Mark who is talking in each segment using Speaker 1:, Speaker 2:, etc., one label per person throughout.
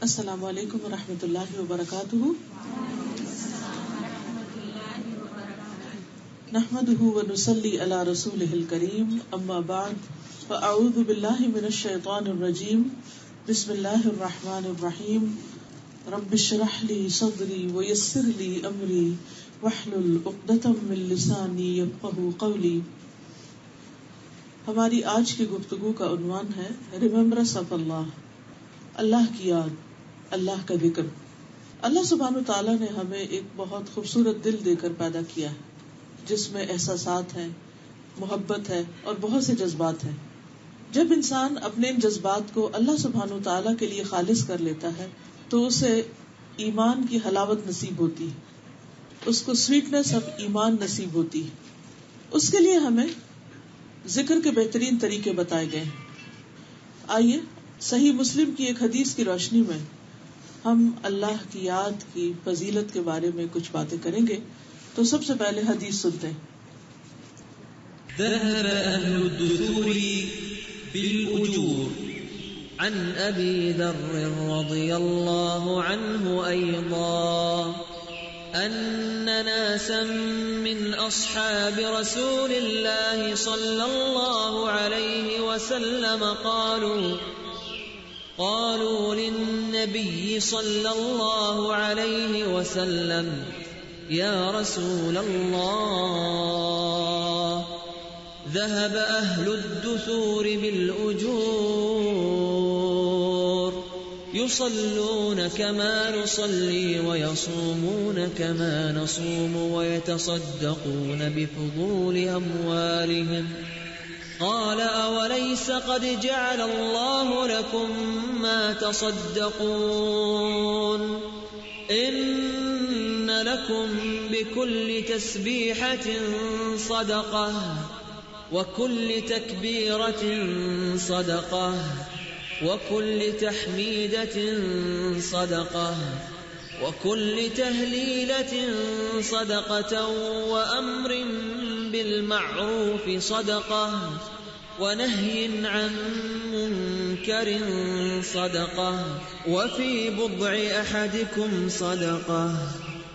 Speaker 1: السلام علیکم ورحمۃ اللہ وبرکاتہ. نحمده ونصلي على رسوله الكريم اما بعد فاعوذ باللہ من الشیطان الرجیم. بسم اللہ الرحمن الرحیم. رب اشرح لي صدری ويسر لي امری واحلل عقدۃ من لسانی یفقهوا قولی. ہماری آج کی گفتگو کا عنوان ہے ریممبرنس آف اللہ، اللہ کی یاد، اللہ کا ذکر. اللہ سبحانہ تعالیٰ نے ہمیں ایک بہت خوبصورت دل دے کر پیدا کیا ہے جس میں احساسات ہیں، محبت ہے اور بہت سے جذبات ہیں. جب انسان اپنے ان جذبات کو اللہ سبحانہ تعالیٰ کے لیے خالص کر لیتا ہے تو اسے ایمان کی حلاوت نصیب ہوتی ہے، اس کو سویٹنس آف ایمان نصیب ہوتی ہے. اس کے لیے ہمیں ذکر کے بہترین طریقے بتائے گئے ہیں. آئیے صحیح مسلم کی ایک حدیث کی روشنی میں ہم اللہ کی یاد کی فضیلت کے بارے میں کچھ باتیں کریں گے. تو سب سے پہلے حدیث سنتے ہیں.
Speaker 2: ذهب أهل الدثور بالأجور عن أبي ذر رضي الله عنه أيضا أن ناسا من أصحاب رسول الله صلى الله عليه وسلم قالوا للنبي صلى الله عليه وسلم يا رسول الله ذهب أهل الدثور بالأجور يصلون كما نصلي ويصومون كما نصوم ويتصدقون بفضول أموالهم. قال أوليس قد جعل الله لكم ما تصدقون إن لكم بكل تسبيحة صدقة وكل تكبيرة صدقة وكل تحميدة صدقة وكل تهليلة صدقة وأمر بالمعروف صدقة ونهي عن منكر صدقة وفي بضع أحدكم صدقة.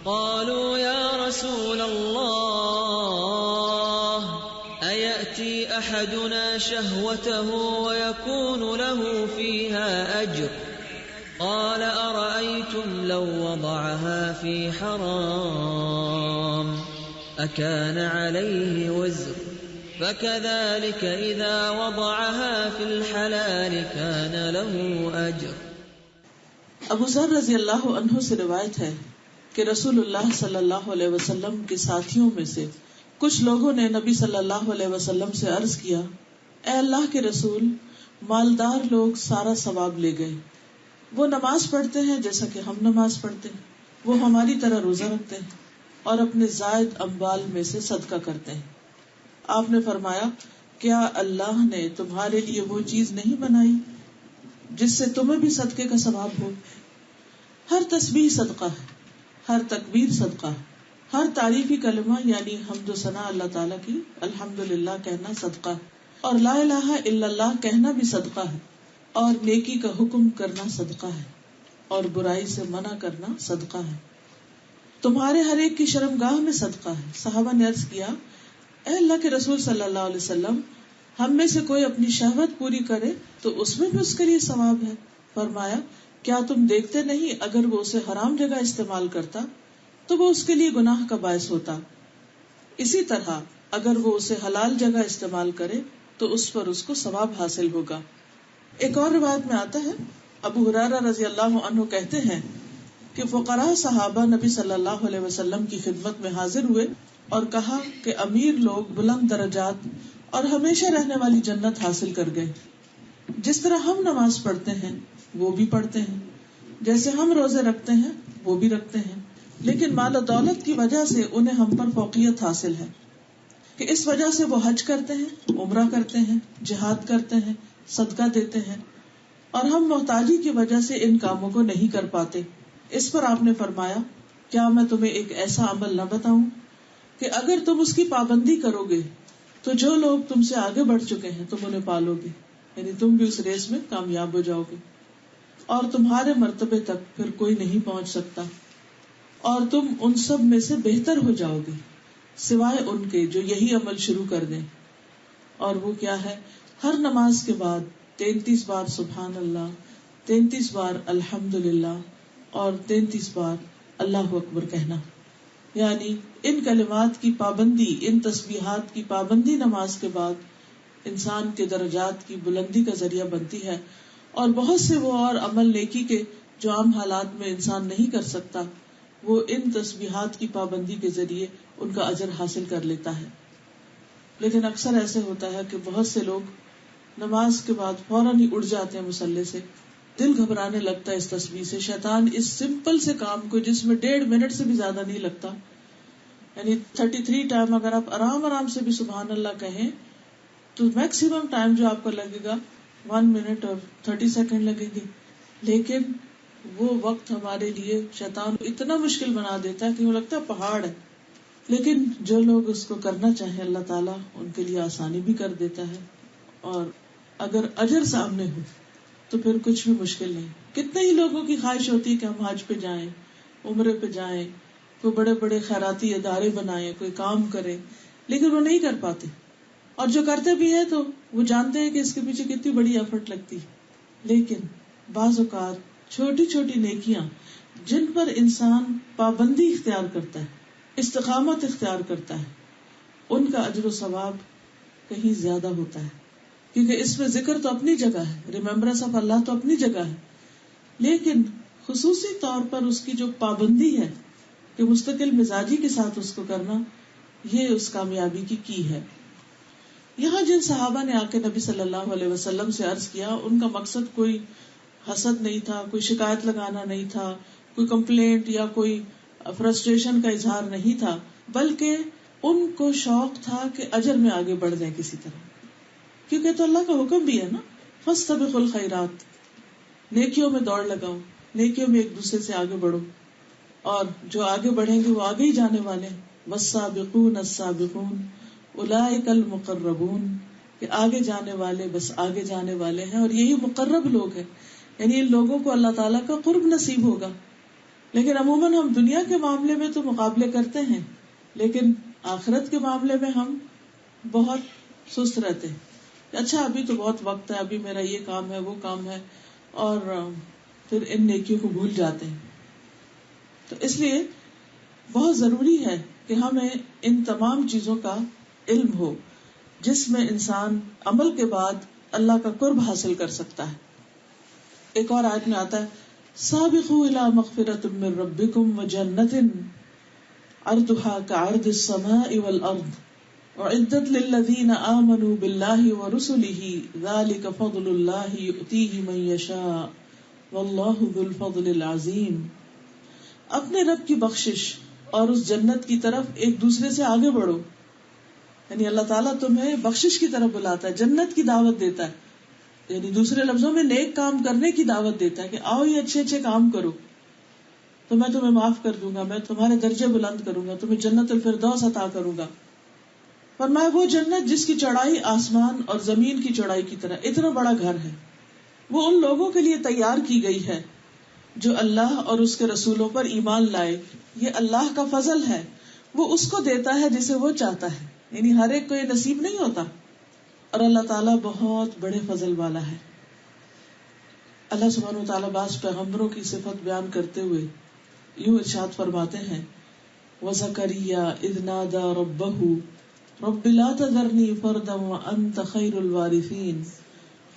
Speaker 2: قالوا يا رسول الله أيأتي أحدنا شهوته ويكون له فيها أجر؟ قال أرأيتم لو وضعها في حرام أكان عليه وزر؟ فكذلك إذا وضعها في الحلال كان له أجر.
Speaker 1: ابو ذر رضی اللہ عنہ سے روایت ہے کہ رسول اللہ صلی اللہ علیہ وسلم کے ساتھیوں میں سے کچھ لوگوں نے نبی صلی اللہ علیہ وسلم سے عرض کیا، اے اللہ کے رسول، مالدار لوگ سارا ثواب لے گئے. وہ نماز پڑھتے ہیں جیسا کہ ہم نماز پڑھتے ہیں، وہ ہماری طرح روزہ رکھتے ہیں اور اپنے زائد اموال میں سے صدقہ کرتے ہیں. آپ نے فرمایا، کیا اللہ نے تمہارے لیے وہ چیز نہیں بنائی جس سے تمہیں بھی صدقے کا ثواب ہو؟ ہر تسبیح صدقہ ہے، ہر تکبیر صدقہ ہے، ہر تعریفی کلمہ یعنی حمد و ثنا اللہ تعالیٰ کی الحمدللہ کہنا صدقہ ہے، اور لا الہ الا اللہ کہنا بھی صدقہ ہے، اور نیکی کا حکم کرنا صدقہ ہے، اور برائی سے منع کرنا صدقہ ہے. تمہارے ہر ایک کی شرمگاہ میں صدقہ ہے. صحابہ نے عرض کیا، اے اللہ کے رسول صلی اللہ علیہ وسلم، ہم میں سے کوئی اپنی شہوت پوری کرے تو اس میں بھی اس کے لیے ثواب ہے. فرمایا، کیا تم دیکھتے نہیں اگر وہ اسے حرام جگہ استعمال کرتا تو وہ اس کے لیے گناہ کا باعث ہوتا، اسی طرح اگر وہ اسے حلال جگہ استعمال کرے تو اس پر اس کو ثواب حاصل ہوگا. ایک اور روایت میں آتا ہے، ابو ہریرہ رضی اللہ عنہ کہتے ہیں کہ فقراء صحابہ نبی صلی اللہ علیہ وسلم کی خدمت میں حاضر ہوئے اور کہا کہ امیر لوگ بلند درجات اور ہمیشہ رہنے والی جنت حاصل کر گئے. جس طرح ہم نماز پڑھتے ہیں وہ بھی پڑھتے ہیں، جیسے ہم روزے رکھتے ہیں وہ بھی رکھتے ہیں، لیکن مال و دولت کی وجہ سے انہیں ہم پر فوقیت حاصل ہے کہ اس وجہ سے وہ حج کرتے ہیں، عمرہ کرتے ہیں، جہاد کرتے ہیں، صدقہ دیتے ہیں، اور ہم محتاجی کی وجہ سے ان کاموں کو نہیں کر پاتے. اس پر آپ نے فرمایا، کیا میں تمہیں ایک ایسا عمل نہ بتاؤں کہ اگر تم اس کی پابندی کرو گے تو جو لوگ تم سے آگے بڑھ چکے ہیں تم انہیں پالو گے، یعنی تم بھی اس ریس میں کامیاب ہو جاؤ گے. اور تمہارے مرتبے تک پھر کوئی نہیں پہنچ سکتا، اور تم ان سب میں سے بہتر ہو جاؤ گے سوائے ان کے جو یہی عمل شروع کر دیں. اور وہ کیا ہے؟ ہر نماز کے بعد 33 بار سبحان اللہ، 33 بار الحمدللہ اور 33 بار اللہ اکبر کہنا. یعنی ان کلمات کی پابندی، ان تسبیحات کی پابندی نماز کے بعد انسان کے درجات کی بلندی کا ذریعہ بنتی ہے، اور بہت سے وہ اور عمل نیکی کے جو عام حالات میں انسان نہیں کر سکتا، وہ ان تسبیحات کی پابندی کے ذریعے ان کا اجر حاصل کر لیتا ہے. لیکن اکثر ایسے ہوتا ہے کہ بہت سے لوگ نماز کے بعد فوراً ہی اٹھ جاتے ہیں مصلی سے، دل گھبرانے لگتا ہے اس تسبیح سے. شیطان اس سمپل سے کام کو جس میں 1.5 منٹ سے بھی زیادہ نہیں لگتا، یعنی 33 ٹائم اگر آپ آرام سے بھی سبحان اللہ کہیں تو میکسیمم ٹائم جو آپ کو لگے گا 1 منٹ اور 30 سیکنڈ لگیں گے. لیکن وہ وقت ہمارے لیے شیطان اتنا مشکل بنا دیتا ہے کہ وہ لگتا ہے پہاڑ ہے. لیکن جو لوگ اس کو کرنا چاہیں اللہ تعالیٰ ان کے لیے آسانی بھی کر دیتا ہے، اور اگر اجر سامنے ہو تو پھر کچھ بھی مشکل نہیں. کتنے ہی لوگوں کی خواہش ہوتی ہے کہ ہم حج پہ جائیں، عمرے پہ جائیں، کوئی بڑے بڑے خیراتی ادارے بنائیں، کوئی کام کریں، لیکن وہ نہیں کر پاتے. اور جو کرتے بھی ہیں تو وہ جانتے ہیں کہ اس کے پیچھے کتنی بڑی ایفرٹ لگتی ہے. لیکن بعض اوقات چھوٹی چھوٹی نیکیاں جن پر انسان پابندی اختیار کرتا ہے، استقامت اختیار کرتا ہے، ان کا اجر و ثواب کہیں زیادہ ہوتا ہے. کیونکہ اس میں ذکر تو اپنی جگہ ہے، ریممبرنس آف اللہ تو اپنی جگہ ہے، لیکن خصوصی طور پر اس کی جو پابندی ہے کہ مستقل مزاجی کے ساتھ اس کو کرنا، یہ اس کامیابی کی ہے. یہاں جن صحابہ نے آ کے نبی صلی اللہ علیہ وسلم سے عرض کیا، ان کا مقصد کوئی حسد نہیں تھا، کوئی شکایت لگانا نہیں تھا، کوئی کمپلینٹ یا کوئی فرسٹریشن کا اظہار نہیں تھا، بلکہ ان کو شوق تھا کہ اجر میں آگے بڑھ جائیں کسی طرح. کیونکہ تو اللہ کا حکم بھی ہے نا، فاستبقوا الخیرات، نیکیوں میں دوڑ لگاؤ، نیکیوں میں ایک دوسرے سے آگے بڑھو، اور جو آگے بڑھیں گے وہ آگے ہی جانے والے ہیں. والسابقون السابقون اولئک المقربون، کہ آگے جانے والے بس آگے جانے والے ہیں، اور یہی مقرب لوگ ہیں. یعنی ان لوگوں کو اللہ تعالیٰ کا قرب نصیب ہوگا. لیکن عموماً ہم دنیا کے معاملے میں تو مقابلے کرتے ہیں، لیکن آخرت کے معاملے میں ہم بہت سست رہتے ہیں. اچھا ابھی تو بہت وقت ہے، ابھی میرا یہ کام ہے، وہ کام ہے، اور پھر ان نیکیوں کو بھول جاتے ہیں. تو اس لیے بہت ضروری ہے کہ ہمیں ان تمام چیزوں کا علم ہو جس میں انسان عمل کے بعد اللہ کا قرب حاصل کر سکتا ہے. ایک اور آیت میں آتا ہے سابقوا الى مغفرۃ من ربکم وجنۃ عرضها كعرض السماء والارض اعدت للذین آمنوا باللہ ورسلہ ذلک فضل اللہ یؤتیہ من یشاء واللہ ذو الفضل العظیم. اپنے رب کی بخشش اور اس جنت کی طرف ایک دوسرے سے آگے بڑھو. یعنی اللہ تعالیٰ تمہیں بخشش کی طرف بلاتا ہے، جنت کی دعوت دیتا ہے، یعنی دوسرے لفظوں میں نیک کام کرنے کی دعوت دیتا ہے کہ آؤ یہ اچھے اچھے کام کرو تو میں تمہیں معاف کر دوں گا، میں تمہارے درجے بلند کروں گا، تمہیں جنت الفردوس عطا کروں گا. فرمایا وہ جنت جس کی چوڑائی آسمان اور زمین کی چوڑائی کی طرح، اتنا بڑا گھر ہے، وہ ان لوگوں کے لیے تیار کی گئی ہے جو اللہ اور اس کے رسولوں پر ایمان لائے. یہ اللہ کا فضل ہے، وہ اس کو دیتا ہے جسے وہ چاہتا ہے، یعنی ہر ایک کو یہ نصیب نہیں ہوتا، اور اللہ تعالیٰ بہت بڑے فضل والا ہے. اللہ سبحانہ وتعالیٰ بعض پیغمبروں کی صفت بیان کرتے ہوئے یوں ارشاد فرماتے ہیں وَزَكَرِيَّا إِذْ نَادَى رَبَّهُ رَبِّ لَا تَذَرْنِي فَرْدًا وَأَنْتَ خَيْرُ الْوَارِثِينَ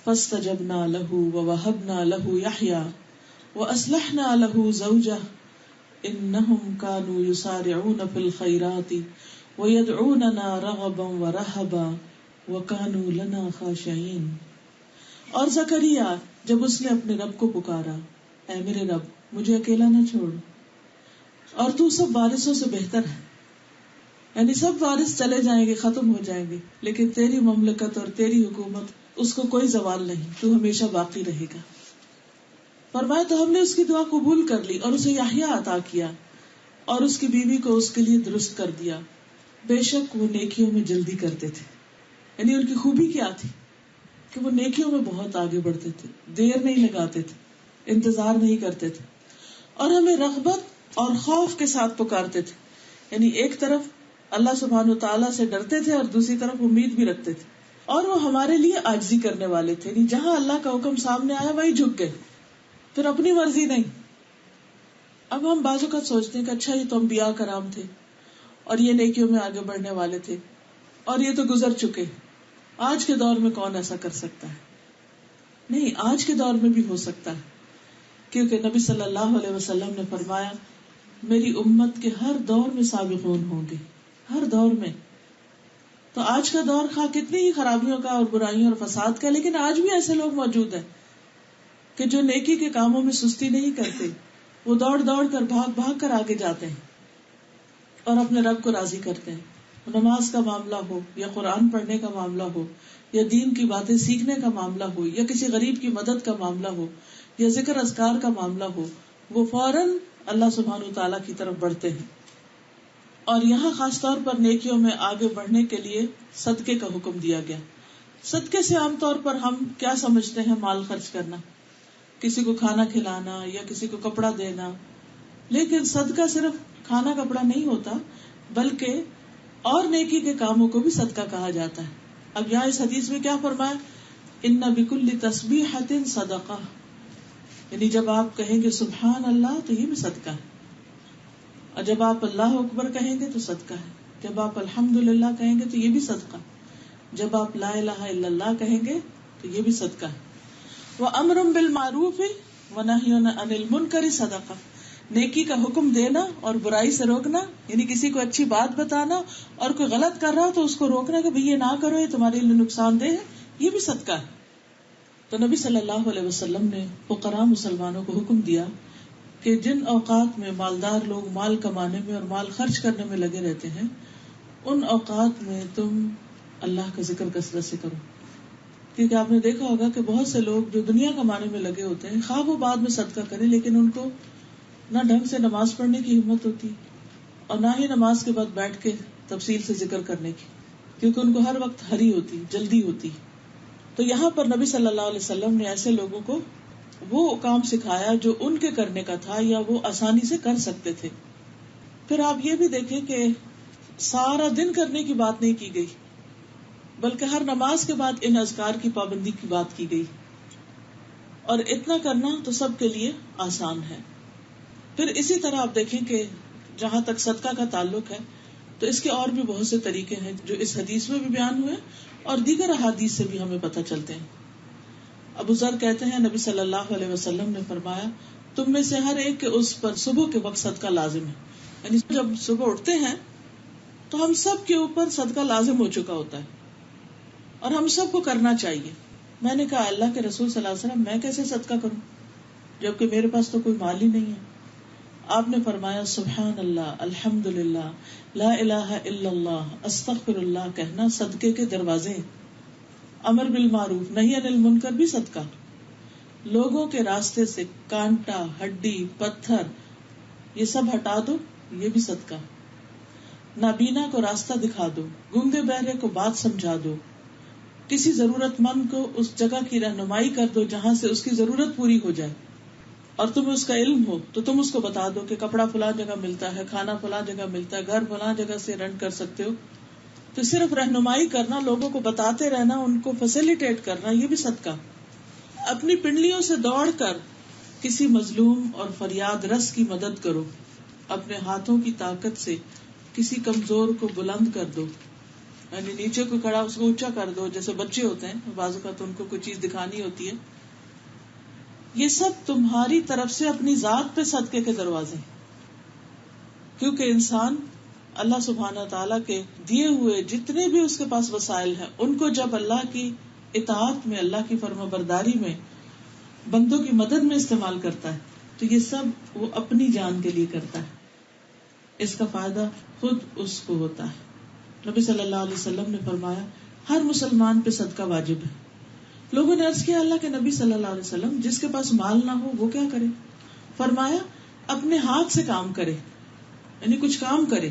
Speaker 1: فَاسْتَجَبْنَا لَهُ وَوَهَبْنَا لَهُ يَحْيَىٰ وَأَصْلَحْنَا لَهُ زَوْجَهُ إِنَّهُمْ كَانُوا يُسَارِعُونَ فِي الْخَيْرَاتِ وَيَدْعُونَنَا رَغَبًا وَرَهَبًا وَكَانُوا لَنَا خَاشِعِينَ. اور زکریا جب اس نے اپنے رب کو پکارا، اے میرے رب مجھے اکیلا نہ چھوڑ، اور تو سب وارثوں سے بہتر ہے، یعنی سب وارث چلے جائیں گے، ختم ہو جائیں گے، لیکن تیری مملکت اور تیری حکومت اس کو کوئی زوال نہیں، تو ہمیشہ باقی رہے گا. فرمایا تو ہم نے اس کی دعا قبول کر لی اور اسے یحییٰ عطا کیا اور اس کی بیوی کو اس کے لیے درست کر دیا. بے شک وہ نیکیوں میں جلدی کرتے تھے. یعنی ان کی خوبی کیا تھی کہ وہ نیکیوں میں بہت آگے بڑھتے تھے، دیر نہیں لگاتے تھے. انتظار نہیں کرتے تھے، اور ہمیں رغبت اور خوف کے ساتھ پکارتے تھے. یعنی ایک طرف اللہ سبحانہ و تعالیٰ سے ڈرتے تھے اور دوسری طرف امید بھی رکھتے تھے، اور وہ ہمارے لیے عاجزی کرنے والے تھے. یعنی جہاں اللہ کا حکم سامنے آیا وہی جھک گئے، پھر اپنی مرضی نہیں. اب ہم بعض اوقات سوچتے ہیں کہ اچھا یہ تو انبیاء کرام تھے اور یہ نیکیوں میں آگے بڑھنے والے تھے اور یہ تو گزر چکے، آج کے دور میں کون ایسا کر سکتا ہے؟ نہیں، آج کے دور میں بھی ہو سکتا ہے، کیونکہ نبی صلی اللہ علیہ وسلم نے فرمایا میری امت کے ہر دور میں سابقون ہوں گے، ہر دور میں. تو آج کا دور خواہ کتنی ہی خرابیوں کا اور برائیوں اور فساد کا، لیکن آج بھی ایسے لوگ موجود ہیں کہ جو نیکی کے کاموں میں سستی نہیں کرتے، وہ دوڑ دوڑ کر بھاگ بھاگ کر آگے جاتے ہیں اور اپنے رب کو راضی کرتے ہیں. نماز کا معاملہ ہو یا قرآن پڑھنے کا معاملہ ہو یا دین کی باتیں سیکھنے کا معاملہ ہو یا کسی غریب کی مدد کا معاملہ ہو یا ذکر اذکار کا معاملہ ہو، وہ فوراً اللہ سبحانہ وتعالیٰ کی طرف بڑھتے ہیں. اور یہاں خاص طور پر نیکیوں میں آگے بڑھنے کے لیے صدقے کا حکم دیا گیا. صدقے سے عام طور پر ہم کیا سمجھتے ہیں؟ مال خرچ کرنا، کسی کو کھانا کھلانا یا کسی کو کپڑا دینا. لیکن صدقہ صرف کھانا کپڑا نہیں ہوتا، بلکہ اور نیکی کے کاموں کو بھی صدقہ کہا جاتا ہے. اب یہاں اس حدیث میں کیا فرمایا؟ ان بکل تسبیحۃ صدقہ، یعنی جب آپ کہیں گے سبحان اللہ تو یہ بھی صدقہ ہے، اور جب آپ اللہ اکبر کہیں گے تو صدقہ ہے، جب آپ الحمدللہ کہیں گے تو یہ بھی صدقہ، جب آپ لا الہ الا اللہ کہیں گے تو یہ بھی صدقہ ہے. وَأَمْرٌ بِالْمَعْرُوفِ وَنَهْيٌ عَنِ الْمُنْكَرِ صدقہ، نیکی کا حکم دینا اور برائی سے روکنا، یعنی کسی کو اچھی بات بتانا اور کوئی غلط کر رہا تو اس کو روکنا کہ بھئی یہ نہ کرو، یہ تمہارے لیے نقصان دہ ہے، یہ بھی صدقہ ہے. تو نبی صلی اللہ علیہ وسلم نے فقراء مسلمانوں کو حکم دیا کہ جن اوقات میں مالدار لوگ مال کمانے میں اور مال خرچ کرنے میں لگے رہتے ہیں، ان اوقات میں تم اللہ کا ذکر کثرت سے کرو. کیونکہ آپ نے دیکھا ہوگا کہ بہت سے لوگ جو دنیا کمانے میں لگے ہوتے ہیں، خواہ وہ بعد میں صدقہ کریں، لیکن ان کو نہ ڈھنگ سے نماز پڑھنے کی ہمت ہوتی اور نہ ہی نماز کے بعد بیٹھ کے تفصیل سے ذکر کرنے کی، کیونکہ ان کو ہر وقت ہری ہوتی، جلدی ہوتی. تو یہاں پر نبی صلی اللہ علیہ وسلم نے ایسے لوگوں کو وہ کام سکھایا جو ان کے کرنے کا تھا یا وہ آسانی سے کر سکتے تھے. پھر آپ یہ بھی دیکھیں کہ سارا دن کرنے کی بات نہیں کی گئی، بلکہ ہر نماز کے بعد ان اذکار کی پابندی کی بات کی گئی، اور اتنا کرنا تو سب کے لیے آسان ہے. پھر اسی طرح آپ دیکھیں کہ جہاں تک صدقہ کا تعلق ہے تو اس کے اور بھی بہت سے طریقے ہیں جو اس حدیث میں بھی بیان ہوئے اور دیگر احادیث سے بھی ہمیں پتہ چلتے ہیں. ابو ذر کہتے ہیں نبی صلی اللہ علیہ وسلم نے فرمایا تم میں سے ہر ایک کے اس پر صبح کے وقت صدقہ لازم ہے. یعنی جب صبح اٹھتے ہیں تو ہم سب کے اوپر صدقہ لازم ہو چکا ہوتا ہے اور ہم سب کو کرنا چاہیے. میں نے کہا اللہ کے رسول صلی اللہ علیہ وسلم میں کیسے صدقہ کروں جبکہ میرے پاس تو کوئی مال ہی نہیں ہے؟ آپ نے فرمایا سبحان اللہ، الحمدللہ، لا الہ الا اللہ، استغفر اللہ کہنا صدقے کے دروازے. امر بالمعروف نہی عن المنکر بھی صدقہ. لوگوں کے راستے سے کانٹا، ہڈی، پتھر یہ سب ہٹا دو، یہ بھی صدقہ. نابینا کو راستہ دکھا دو، گنگے بہرے کو بات سمجھا دو، کسی ضرورت مند کو اس جگہ کی رہنمائی کر دو جہاں سے اس کی ضرورت پوری ہو جائے اور تمہیں اس کا علم ہو تو تم اس کو بتا دو کہ کپڑا فلاں جگہ ملتا ہے، کھانا فلاں جگہ ملتا ہے، گھر فلاں جگہ سے رنٹ کر سکتے ہو. تو صرف رہنمائی کرنا، لوگوں کو بتاتے رہنا، ان کو فیسیلیٹیٹ کرنا، یہ بھی صدقہ. اپنی پنڈلیوں سے دوڑ کر کسی مظلوم اور فریاد رس کی مدد کرو. اپنے ہاتھوں کی طاقت سے کسی کمزور کو بلند کر دو، یعنی نیچے کو کھڑا اس کو اونچا کر دو. جیسے بچے ہوتے ہیں بعض اوقات ان کو کوئی چیز دکھانی ہوتی ہے. یہ سب تمہاری طرف سے اپنی ذات پہ صدقے کے دروازے ہیں، کیونکہ انسان اللہ سبحانہ تعالیٰ کے دیے ہوئے جتنے بھی اس کے پاس وسائل ہیں ان کو جب اللہ کی اطاعت میں، اللہ کی فرما برداری میں، بندوں کی مدد میں استعمال کرتا ہے تو یہ سب وہ اپنی جان کے لیے کرتا ہے. اس کا فائدہ خود اس کو ہوتا ہے. نبی صلی اللہ علیہ وسلم نے فرمایا ہر مسلمان پہ صدقہ واجب ہے. لوگوں نے عرض کیا اللہ کے نبی صلی اللہ علیہ وسلم جس کے پاس مال نہ ہو وہ کیا کرے؟ فرمایا اپنے ہاتھ سے کام کرے، یعنی کچھ کام کرے،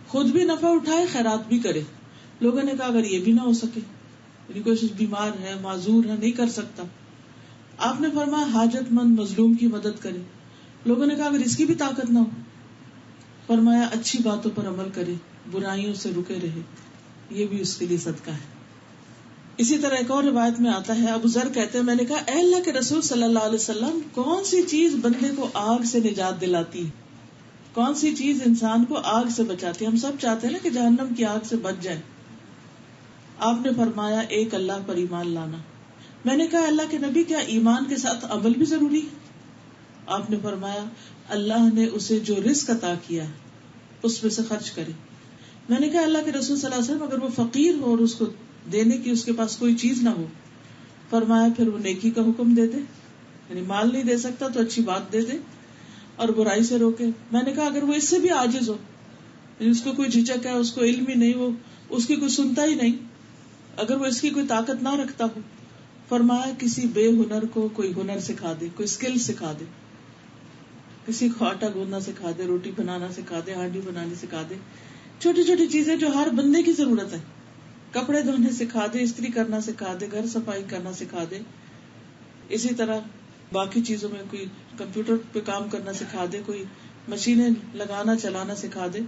Speaker 1: خود بھی نفع اٹھائے، خیرات بھی کرے. لوگوں نے کہا اگر یہ بھی نہ ہو سکے، یعنی کوئی بیمار ہے، معذور ہے، نہیں کر سکتا، آپ نے فرمایا حاجت مند مظلوم کی مدد کرے. لوگوں نے کہا اگر اس کی بھی طاقت نہ ہو؟ فرمایا اچھی باتوں پر عمل کرے, برائیوں سے رکے رہے, یہ بھی اس کے لیے صدقہ ہے. اسی طرح ایک اور روایت میں آتا ہے, ابو ذر کہتے ہیں میں نے کہا اے اللہ کے رسول صلی اللہ علیہ وسلم, کون سی چیز بندے کو آگ سے نجات دلاتی ہے؟ کون سی چیز انسان کو آگ سے بچاتی ہے؟ ہم سب چاہتے ہیں نا کہ جہنم کی آگ سے بچ جائے. آپ نے فرمایا ایک اللہ پر ایمان لانا. میں نے کہا اللہ کے نبی کیا ایمان کے ساتھ عمل بھی ضروری ہے؟ آپ نے فرمایا اللہ نے اسے جو رزق عطا کیا اس میں سے خرچ کرے. میں نے کہا اللہ کے رسول صلی اللہ علیہ وسلم اگر وہ فقیر ہو اور اس کو دینے کی اس کے پاس کوئی چیز نہ ہو؟ فرمایا پھر وہ نیکی کا حکم دے دے, یعنی مال نہیں دے سکتا تو اچھی بات دے دے اور برائی سے روکے. میں نے کہا اگر وہ اس سے بھی عاجز ہو, یعنی اس کو کوئی جھجک ہے, اس کو علم ہی نہیں, وہ اس کی کوئی سنتا ہی نہیں, اگر وہ اس کی کوئی طاقت نہ رکھتا ہو؟ فرمایا کسی بے ہنر کو کوئی ہنر سکھا دے, کوئی اسکل سکھا دے, کسی کو آٹا گوندنا سکھا دے, روٹی بنانا سکھا دے, ہانڈی بنانی سکھا دے, چھوٹی چھوٹی چیزیں جو ہر بندے کی ضرورت ہے. کپڑے دھونے سکھا دے, استری کرنا سکھا دے, گھر صفائی کرنا سکھا دے. اسی طرح باقی چیزوں میں کوئی کمپیوٹر پہ کام کرنا سکھا دے, کوئی مشینیں لگانا چلانا سکھا دے.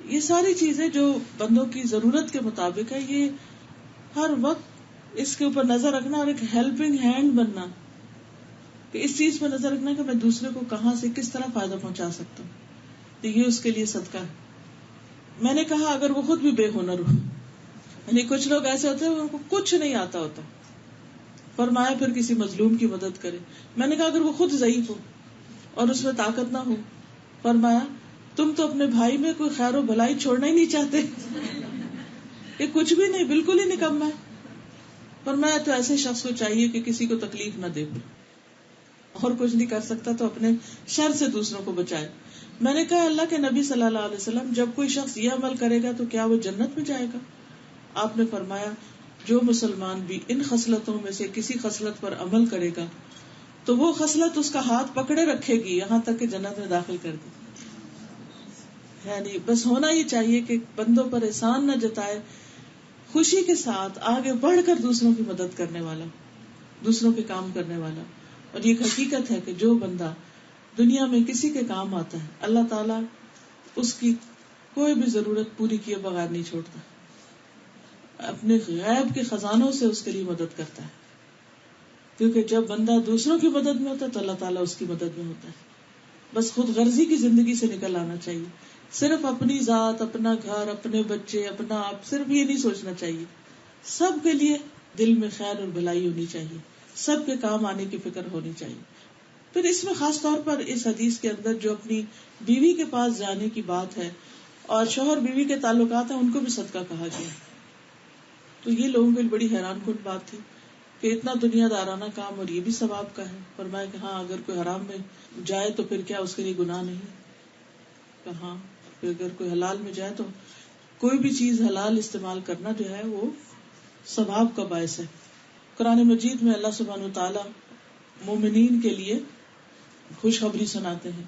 Speaker 1: یہ ساری چیزیں جو بندوں کی ضرورت کے مطابق ہے, یہ ہر وقت اس کے اوپر نظر رکھنا اور ایک ہیلپنگ ہینڈ بننا, کہ اس چیز پر نظر رکھنا کہ میں دوسرے کو کہاں سے کس طرح فائدہ پہنچا سکتا ہوں, تو یہ اس کے لیے صدقہ ہے. میں نے کہا اگر وہ خود بھی بے ہنر ہو, یعنی کچھ لوگ ایسے ہوتے ہیں ان کو کچھ نہیں آتا ہوتا. فرمایا پھر کسی مظلوم کی مدد کرے. میں نے کہا اگر وہ خود ضعیف ہو اور اس میں طاقت نہ ہو؟ فرمایا تم تو اپنے بھائی میں کوئی خیر و بھلائی چھوڑنا ہی نہیں چاہتے, یہ کچھ بھی نہیں, بالکل ہی نکما ہے. فرمایا تو ایسے شخص کو چاہیے کہ کسی کو تکلیف نہ دے, اور کچھ نہیں کر سکتا تو اپنے شر سے دوسروں کو بچائے. میں نے کہا اللہ کے نبی صلی اللہ علیہ وسلم جب کوئی شخص یہ عمل کرے گا تو کیا وہ جنت میں جائے گا؟ آپ نے فرمایا جو مسلمان بھی ان خصلتوں میں سے کسی خصلت پر عمل کرے گا تو وہ خصلت اس کا ہاتھ پکڑے رکھے گی یہاں تک کہ جنت میں داخل کر دے. یعنی بس ہونا یہ چاہیے کہ بندوں پر احسان نہ جتائے, خوشی کے ساتھ آگے بڑھ کر دوسروں کی مدد کرنے والا, دوسروں کے کام کرنے والا. اور یہ حقیقت ہے کہ جو بندہ دنیا میں کسی کے کام آتا ہے اللہ تعالیٰ اس کی کوئی بھی ضرورت پوری کیے بغیر نہیں چھوڑتا, اپنے غیب کے خزانوں سے اس کے لیے مدد کرتا ہے. کیونکہ جب بندہ دوسروں کی مدد میں ہوتا ہے تو اللہ تعالیٰ اس کی مدد میں ہوتا ہے. بس خود غرضی کی زندگی سے نکل آنا چاہیے, صرف اپنی ذات, اپنا گھر, اپنے بچے, اپنا آپ, صرف یہ نہیں سوچنا چاہیے. سب کے لیے دل میں خیر اور بھلائی ہونی چاہیے, سب کے کام آنے کی فکر ہونی چاہیے. پھر اس میں خاص طور پر اس حدیث کے اندر جو اپنی بیوی کے پاس جانے کی بات ہے اور شوہر بیوی کے تعلقات ہیں ان کو بھی صدقہ کہا گیا. تو یہ لوگوں کے لیے بڑی حیران کن بات تھی کہ اتنا دنیا دارانہ کام اور یہ بھی ثواب کا ہے. فرمایا کہ ہاں اگر کوئی حرام میں جائے تو پھر کیا اس کے لیے گناہ نہیں؟ کہاں اگر کوئی حلال میں جائے تو کوئی بھی چیز حلال استعمال کرنا جو ہے وہ ثواب کا باعث ہے. قرآن مجید میں اللہ سبحانہ وتعالیٰ مومنین کے لیے خوشخبری سناتے ہیں.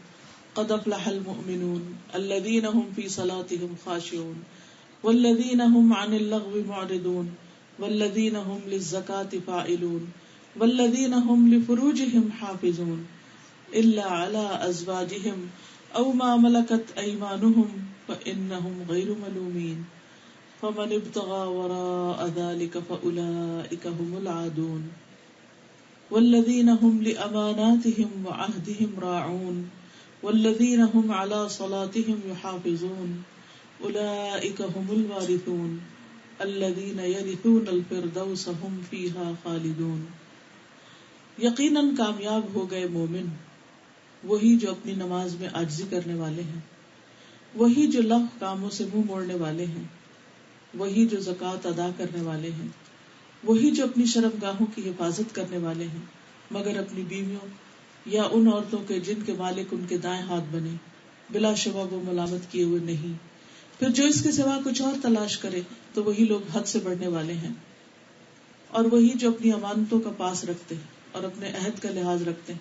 Speaker 1: قد افلح المؤمنون الذین هم فی صلاتهم خاشعون والذین هم عن اللغو معرضون والذین هم للزکاة فاعلون والذین هم لفروجهم حافظون الا على ازواجهم او ما ملکت ایمانهم فانهم غیر ملومین فمن ابتغى وراء ذلك فاولئک هم العادون والذین هم لأماناتهم وعهدهم راعون والذین هم على صلاتهم يحافظون اولئک هم الوارثون الذین یرثون الفردوس هم فیہا خالدون. یقیناً کامیاب ہو گئے مومن وہی جو اپنی نماز میں عاجزی کرنے والے ہیں, وہی جو لغو کاموں سے منہ موڑنے والے ہیں, وہی جو زکوٰۃ ادا کرنے والے ہیں, وہی جو اپنی شرمگاہوں کی حفاظت کرنے والے ہیں مگر اپنی بیویوں یا ان عورتوں کے جن کے مالک ان کے دائیں ہاتھ بنے, بلا شبہ وہ ملامت کیے ہوئے نہیں. پھر جو اس کے سوا کچھ اور تلاش کرے تو وہی لوگ حد سے بڑھنے والے ہیں. اور وہی جو اپنی امانتوں کا پاس رکھتے ہیں اور اپنے عہد کا لحاظ رکھتے ہیں,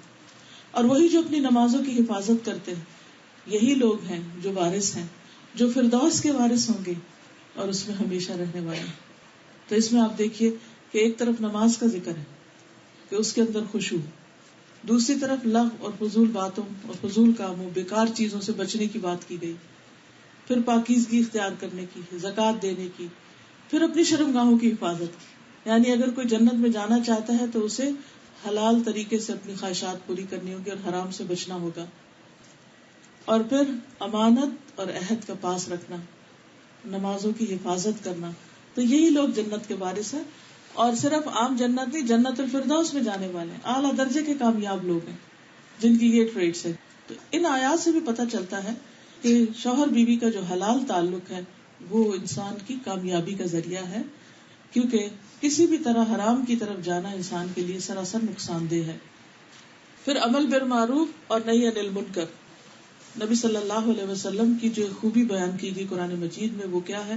Speaker 1: اور وہی جو اپنی نمازوں کی حفاظت کرتے ہیں, یہی لوگ ہیں جو وارث ہیں, جو فردوس کے وارث ہوں گے اور اس میں ہمیشہ رہنے والے ہیں. تو اس میں آپ دیکھیے کہ ایک طرف نماز کا ذکر ہے, کہ اس کے اندر خشوع. دوسری طرف لغو اور فضول باتوں اور فضول کاموں، بیکار چیزوں سے بچنے کی بات کی گئی. پھر پاکیزگی اختیار کرنے کی، زکوٰۃ دینے کی. پھر اپنی شرمگاہوں کی حفاظت، یعنی اگر کوئی جنت میں جانا چاہتا ہے تو اسے حلال طریقے سے اپنی خواہشات پوری کرنی ہوگی اور حرام سے بچنا ہوگا. اور پھر امانت اور عہد کا پاس رکھنا، نمازوں کی حفاظت کرنا. تو یہی لوگ جنت کے وارث ہیں، اور صرف عام جنت نہیں، جنت الفردوس میں جانے والے ہیں، اعلیٰ درجے کے کامیاب لوگ ہیں جن کی یہ ٹریٹس ہے. تو ان آیات سے بھی پتہ چلتا ہے کہ شوہر بیوی کا جو حلال تعلق ہے وہ انسان کی کامیابی کا ذریعہ ہے، کیونکہ کسی بھی طرح حرام کی طرف جانا انسان کے لیے سراسر نقصان دہ ہے. پھر عمل بالمعروف اور نہی عن المنکر. نبی صلی اللہ علیہ وسلم کی جو خوبی بیان کی گئی قرآن مجید میں وہ کیا ہے؟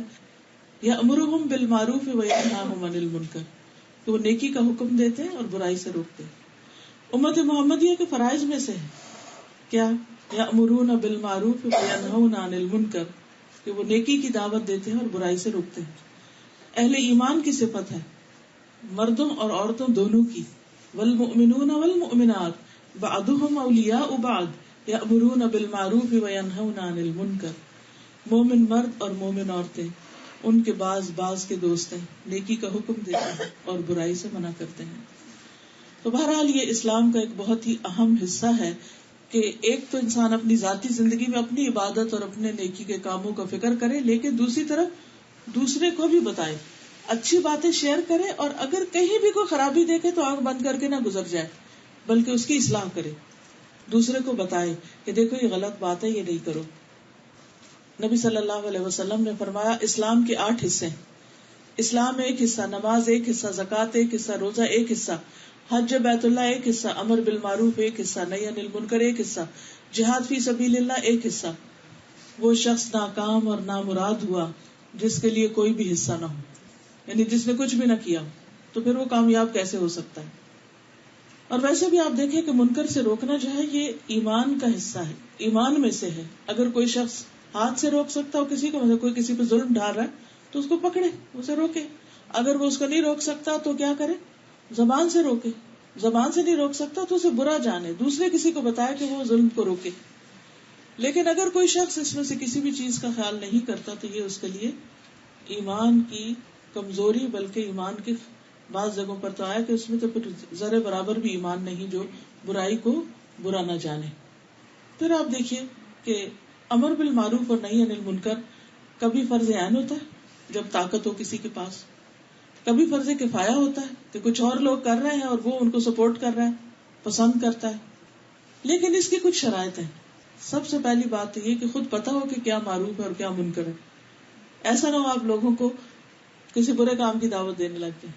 Speaker 1: یأمرہم بالمعروف وینہاہم عن المنکر، کہ وہ نیکی کا حکم دیتے ہیں اور برائی سے روکتے ہیں. امت محمدیہ کے فرائض میں سے ہے کیا؟ یأمرون بالمعروف وینہون عن المنکر، کہ وہ نیکی کی دعوت دیتے ہیں اور برائی سے روکتے ہیں. اہل ایمان کی صفت ہے، مردوں اور عورتوں دونوں کی. والمؤمنون والمؤمنات بعضهم اولیاء بعض یأمرون بالمعروف وینہون عن المنکر. مومن مرد اور مومن عورتیں ان کے بعض کے دوست ہیں، نیکی کا حکم دیتے ہیں اور برائی سے منع کرتے ہیں. تو بہرحال یہ اسلام کا ایک بہت ہی اہم حصہ ہے کہ ایک تو انسان اپنی ذاتی زندگی میں اپنی عبادت اور اپنے نیکی کے کاموں کا فکر کرے، لیکن دوسری طرف دوسرے کو بھی بتائے، اچھی باتیں شیئر کرے، اور اگر کہیں بھی کوئی خرابی دیکھے تو آنکھ بند کر کے نہ گزر جائے بلکہ اس کی اصلاح کرے، دوسرے کو بتائے کہ دیکھو یہ غلط بات ہے، یہ نہیں کرو. نبی صلی اللہ علیہ وسلم نے فرمایا اسلام کے 8 حصے ہیں. اسلام ایک حصہ، نماز ایک حصہ، زکوٰۃ ایک حصہ، روزہ ایک حصہ، حج بیت اللہ ایک حصہ، امر بالمعروف ایک حصہ، نہی عن المنکر ایک حصہ، جہاد فی سبیل اللہ ایک حصہ. وہ شخص ناکام اور نامراد ہوا جس کے لیے کوئی بھی حصہ نہ ہو، یعنی جس نے کچھ بھی نہ کیا، تو پھر وہ کامیاب کیسے ہو سکتا ہے؟ اور ویسے بھی آپ دیکھیں کہ منکر سے روکنا جو ہے یہ ایمان کا حصہ ہے، ایمان میں سے ہے. اگر کوئی شخص ہاتھ سے روک سکتا ہو کسی کو، مطلب کوئی کسی پہ ظلم ڈال رہا ہے تو اس کو پکڑے، اسے روکے. اگر وہ اس کو نہیں روک سکتا تو کیا کرے؟ زبان سے روکے. زبان سے نہیں روک سکتا تو اسے برا جانے، دوسرے کسی کو بتائے کہ وہ ظلم کو روکے. لیکن اگر کوئی شخص اس میں سے کسی بھی چیز کا خیال نہیں کرتا تو یہ اس کے لیے ایمان کی کمزوری، بلکہ ایمان کے بعض جگہوں پر تو آیا کہ اس میں تو پھر ذرے برابر بھی ایمان نہیں جو برائی کو برا نہ جانے. پھر آپ دیکھیے کہ امر بالمعروف اور نہی عن المنکر کبھی فرض عین ہوتا ہے جب طاقت ہو کسی کے پاس، کبھی فرض کفایہ ہوتا ہے کہ کچھ اور لوگ کر رہے ہیں اور وہ ان کو سپورٹ کر رہا ہے، پسند کرتا ہے. لیکن اس کی کچھ شرائط ہیں. سب سے پہلی بات یہ کہ خود پتہ ہو کہ کیا معروف ہے اور کیا منکر ہے. ایسا نہ ہو آپ لوگوں کو کسی برے کام کی دعوت دینے لگ جائیں،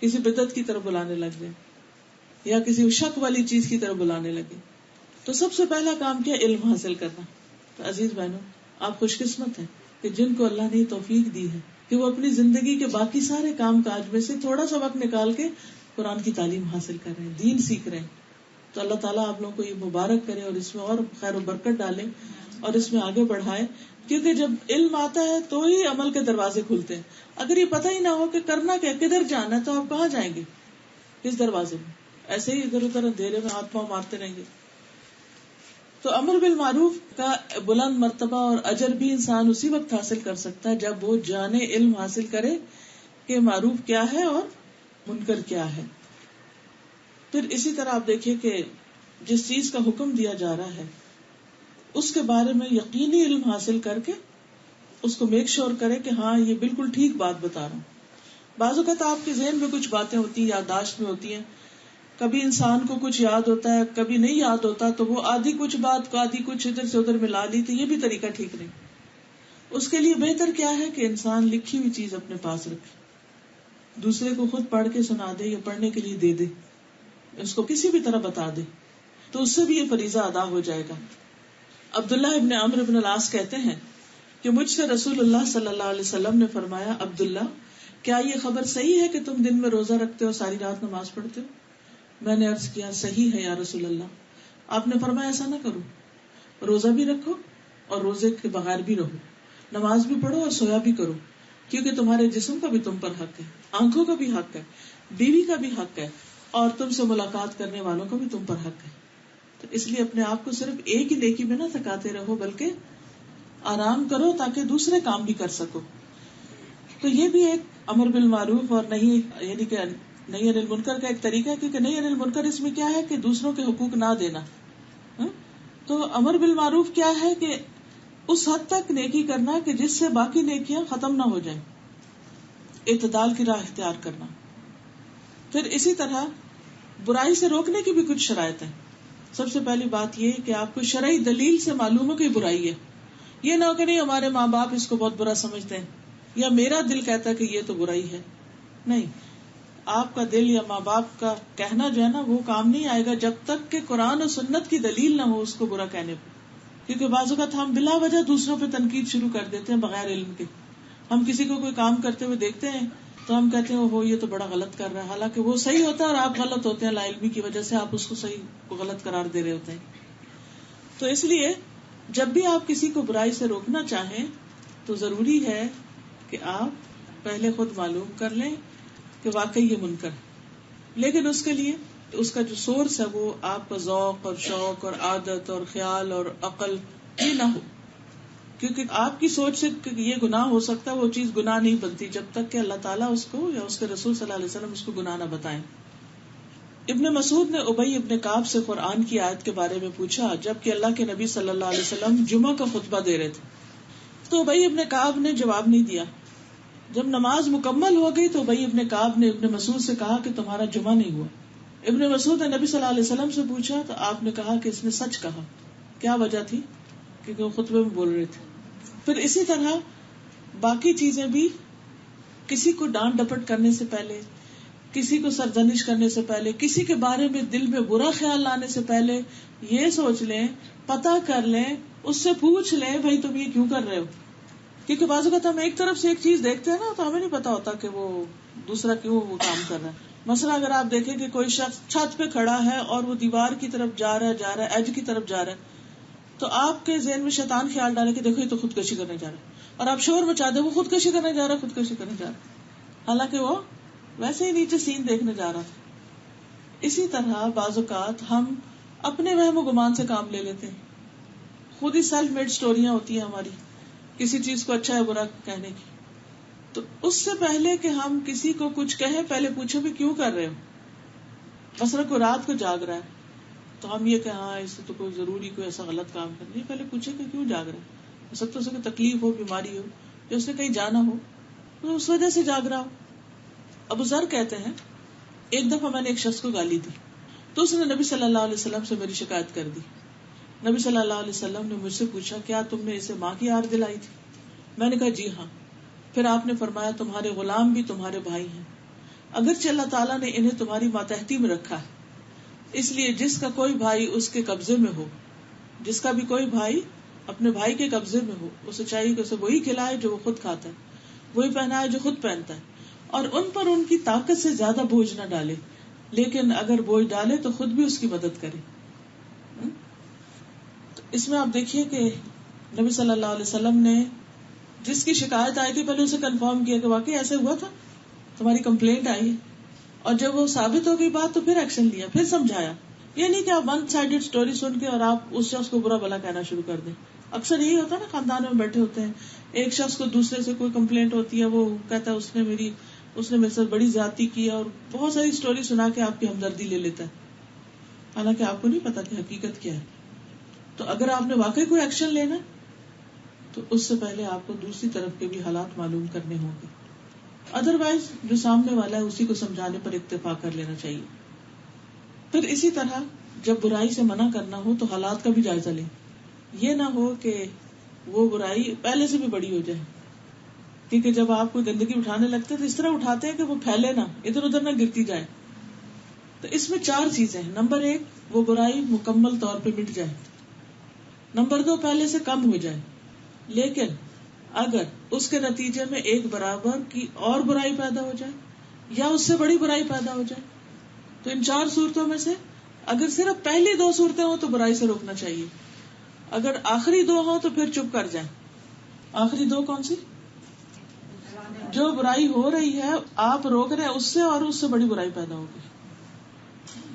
Speaker 1: کسی بدعت کی طرف بلانے لگ جائیں، یا کسی شک والی چیز کی طرف بلانے لگے. تو سب سے پہلا کام کیا؟ علم حاصل کرنا. تو عزیز بہنوں، آپ خوش قسمت ہیں کہ جن کو اللہ نے توفیق دی ہے کہ وہ اپنی زندگی کے باقی سارے کام کاج میں سے تھوڑا سا وقت نکال کے قرآن کی تعلیم حاصل کر رہے ہیں، دین سیکھ رہے ہیں. تو اللہ تعالیٰ آپ لوگوں کو یہ مبارک کرے اور اس میں اور خیر و برکت ڈالے اور اس میں آگے بڑھائے، کیونکہ جب علم آتا ہے تو ہی عمل کے دروازے کھلتے ہیں. اگر یہ پتہ ہی نہ ہو کہ کرنا کیا، کدھر جانا ہے، تو آپ کہاں جائیں گے؟ کس دروازے میں؟ ایسے ہی ادھر ادھر اندھیرے میں ہاتھ پاؤں مارتے رہیں گے. تو امر بالمعروف کا بلند مرتبہ اور اجر بھی انسان اسی وقت حاصل کر سکتا ہے جب وہ جانے، علم حاصل کرے کہ معروف کیا ہے اور منکر کیا ہے. پھر اسی طرح آپ دیکھیے کہ جس چیز کا حکم دیا جا رہا ہے اس کے بارے میں یقینی علم حاصل کر کے اس کو میک شور کرے کہ ہاں یہ بالکل ٹھیک بات بتا رہا ہوں. بعض اوقات آپ کے ذہن میں کچھ باتیں ہوتی ہیں، یادداشت میں ہوتی ہیں، کبھی انسان کو کچھ یاد ہوتا ہے، کبھی نہیں یاد ہوتا، تو وہ آدھی کچھ بات کو آدھی کچھ ادھر سے ادھر ملا لی، تو یہ بھی طریقہ ٹھیک نہیں. اس کے لیے بہتر کیا ہے کہ انسان لکھی ہوئی چیز اپنے پاس رکھے، دوسرے کو خود پڑھ کے سنا دے یا پڑھنے کے لیے دے دے، اس کو کسی بھی طرح بتا دے، تو اس سے بھی یہ فریضہ ادا ہو جائے گا. عبداللہ ابن عمرو ابن العاص کہتے ہیں کہ مجھ سے رسول اللہ صلی اللہ علیہ وسلم نے فرمایا، عبداللہ کیا یہ خبر صحیح ہے کہ تم دن میں روزہ رکھتے ہو، ساری رات نماز پڑھتے ہو؟ میں نے عرض کیا صحیح ہے یا رسول اللہ. آپ نے فرمایا ایسا نہ کرو، روزہ بھی رکھو اور روزے کے بغیر بھی رہو، نماز بھی پڑھو اور سویا بھی کرو، کیونکہ تمہارے جسم کا بھی تم پر حق ہے، آنکھوں کا بھی حق ہے، بیوی کا بھی حق ہے، اور تم سے ملاقات کرنے والوں کا بھی تم پر حق ہے. تو اس لیے اپنے آپ کو صرف ایک ہی نیکی میں نہ تھکاتے رہو، بلکہ آرام کرو تاکہ دوسرے کام بھی کر سکو. تو یہ بھی ایک امر بالمعروف اور نہیں یعنی کہ نہیں انل منکر کا ایک طریقہ ہے، کیونکہ نہیں انل منکر اس میں کیا ہے کہ دوسروں کے حقوق نہ دینا. تو امر بالمعروف کیا ہے کہ اس حد تک نیکی کرنا کہ جس سے باقی نیکیاں ختم نہ ہو جائیں، اعتدال کی راہ اختیار کرنا. پھر اسی طرح برائی سے روکنے کی بھی کچھ شرائط ہیں. سب سے پہلی بات یہ کہ آپ کو شرعی دلیل سے معلوم ہو کہ برائی ہے. یہ نہ ہو کہ نہیں ہمارے ماں باپ اس کو بہت برا سمجھتے ہیں، یا میرا دل کہتا ہے کہ یہ تو برائی ہے. نہیں، آپ کا دل یا ماں باپ کا کہنا جو ہے نا وہ کام نہیں آئے گا جب تک کہ قرآن اور سنت کی دلیل نہ ہو اس کو برا کہنے پہ. کیونکہ بعض اوقات ہم بلا وجہ دوسروں پہ تنقید شروع کر دیتے ہیں بغیر علم کے. ہم کسی کو کوئی کام کرتے ہوئے دیکھتے ہیں تو ہم کہتے ہیں وہ یہ تو بڑا غلط کر رہا ہے، حالانکہ وہ صحیح ہوتا ہے اور آپ غلط ہوتے ہیں. لا علمی کی وجہ سے آپ اس کو صحیح کو غلط قرار دے رہے ہوتے ہیں. تو اس لیے جب بھی آپ کسی کو برائی سے روکنا چاہیں تو ضروری ہے کہ آپ پہلے خود معلوم کر لیں کہ واقعی یہ منکر ہے. لیکن اس کے لیے اس کا جو سورس ہے وہ آپ کا ذوق اور شوق اور عادت اور خیال اور عقل یہ نہ ہو. کیونکہ آپ کی سوچ سے کہ یہ گناہ ہو سکتا ہے وہ چیز گناہ نہیں بنتی جب تک کہ اللہ تعالیٰ اس کو یا اس کے رسول صلی اللہ علیہ وسلم اس کو گناہ نہ بتائیں. ابن مسعود نے ابی ابن کعب سے قرآن کی آیت کے بارے میں پوچھا جبکہ اللہ کے نبی صلی اللہ علیہ وسلم جمعہ کا خطبہ دے رہے تھے. تو ابی ابن کعب نے جواب نہیں دیا. جب نماز مکمل ہو گئی تو ابی ابن کعب نے ابن مسعود سے کہا کہ تمہارا جمعہ نہیں ہوا. ابن مسعود نے نبی صلی اللہ علیہ وسلم سے پوچھا تو آپ نے کہا کہ اس نے سچ کہا. کیا وجہ تھی؟ کیونکہ وہ خطبے میں بول رہے تھے. پھر اسی طرح باقی چیزیں بھی، کسی کو ڈانٹ ڈپٹ کرنے سے پہلے، کسی کو سرزنش کرنے سے پہلے، کسی کے بارے میں دل میں برا خیال لانے سے پہلے یہ سوچ لیں، پتہ کر لیں، اس سے پوچھ لیں بھائی تم یہ کیوں کر رہے ہو. کیونکہ بعض اوقات ہم ایک طرف سے ایک چیز دیکھتے ہیں نا تو ہمیں نہیں پتا ہوتا کہ وہ دوسرا کیوں وہ کام کر رہا ہے. مثلا اگر آپ دیکھیں کہ کوئی شخص چھت پہ کھڑا ہے اور وہ دیوار کی طرف جا رہا ہے ایج کی طرف جا رہا ہے، تو آپ کے ذہن میں شیطان خیال ڈالے کہ دیکھو یہ تو خودکشی کرنے جا رہا ہے، اور آپ شور مچا دیں وہ خودکشی کرنے جا رہا ہے، خودکشی کرنے جا رہا ہے، حالانکہ وہ ویسے ہی نیچے سین دیکھنے جا رہا تھا. اسی طرح بعض اوقات ہم اپنے وہم و گمان سے کام لے لیتے ہیں. خود ہی سیلف میڈ سٹوریاں ہوتی ہیں ہماری کسی چیز کو اچھا ہے برا کہنے کی. تو اس سے پہلے کہ ہم کسی کو کچھ کہیں پہلے پوچھو بھی کیوں کر رہے ہو. مثلا کوئی رات کو جاگ رہا ہے تو ہم یہ کہ ہاں اس سے تو کوئی ضروری کوئی ایسا غلط کام کرنا، پہلے پوچھے کہ کیوں جاگ رہا ہے. ہو سکتا ہے اسے کوئی تکلیف ہو، بیماری ہو، یا اس نے کہیں جانا ہو تو اس وجہ سے جاگ رہا ہو. ابو ذر کہتے ہیں ایک دفعہ میں نے ایک شخص کو گالی دی تو اس نے نبی صلی اللہ علیہ وسلم سے میری شکایت کر دی. نبی صلی اللہ علیہ وسلم نے مجھ سے پوچھا کیا تم نے اسے ماں کی یاد دلائی تھی؟ میں نے کہا جی ہاں. پھر آپ نے فرمایا تمہارے غلام بھی تمہارے بھائی ہیں، اگرچہ اللہ تعالیٰ نے انہیں تمہاری ماتحتی میں رکھا ہے، اس لیے جس کا کوئی بھائی اس کے قبضے میں ہو، جس کا بھی کوئی بھائی اپنے بھائی کے قبضے میں ہو، اسے چاہیے کہ اسے وہی کھلائے جو وہ خود کھاتا ہے، وہی پہنائے جو خود پہنتا ہے، اور ان پر ان کی طاقت سے زیادہ بوجھ نہ ڈالے، لیکن اگر بوجھ ڈالے تو خود بھی اس کی مدد کرے. تو اس میں آپ دیکھیے کہ نبی صلی اللہ علیہ وسلم نے جس کی شکایت آئی تھی پہلے اسے کنفرم کیا کہ واقعی ایسے ہوا تھا، تمہاری کمپلینٹ آئی ہے، اور جب وہ ثابت ہو گئی بات تو پھر ایکشن لیا، پھر سمجھایا. یہ نہیں کہ آپ ون سائیڈڈ اسٹوری سن کے اور آپ اس شخص کو برا بھلا کہنا شروع کر دیں. اکثر یہی ہوتا ہے نا، خاندان میں بیٹھے ہوتے ہیں، ایک شخص کو دوسرے سے کوئی کمپلینٹ ہوتی ہے، وہ کہتا ہے اس نے میرے ساتھ بڑی زیادتی کی، اور بہت ساری اسٹوری سنا کے آپ کی ہمدردی لے لیتا ہے، حالانکہ آپ کو نہیں پتا کہ حقیقت کیا ہے. تو اگر آپ نے واقعی کوئی ایکشن لینا تو اس سے پہلے آپ کو دوسری طرف کے بھی حالات معلوم کرنے ہوں گے. ادروائز جو سامنے والا ہے اسی کو سمجھانے پر اکتفا کر لینا چاہیے. پھر اسی طرح جب برائی سے منع کرنا ہو تو حالات کا بھی جائزہ لیں. یہ نہ ہو کہ وہ برائی پہلے سے بھی بڑی ہو جائے، کیونکہ جب آپ کوئی گندگی اٹھانے لگتے ہیں تو اس طرح اٹھاتے ہیں کہ وہ پھیلے نہ، ادھر ادھر نہ گرتی جائے. تو اس میں 4 چیزیں ہیں. نمبر 1 وہ برائی مکمل طور پہ مٹ جائے. نمبر 2 پہلے سے کم ہو جائے. لیکن اگر اس کے نتیجے میں ایک برابر کی اور برائی پیدا ہو جائے یا اس سے بڑی برائی پیدا ہو جائے، تو ان 4 صورتوں میں سے اگر صرف پہلی 2 صورتیں ہوں تو برائی سے روکنا چاہیے. اگر آخری 2 ہوں تو پھر چپ کر جائیں. آخری 2 کون سی؟ جو برائی ہو رہی ہے آپ روک رہے ہیں اس سے، اور اس سے بڑی برائی پیدا ہوگی.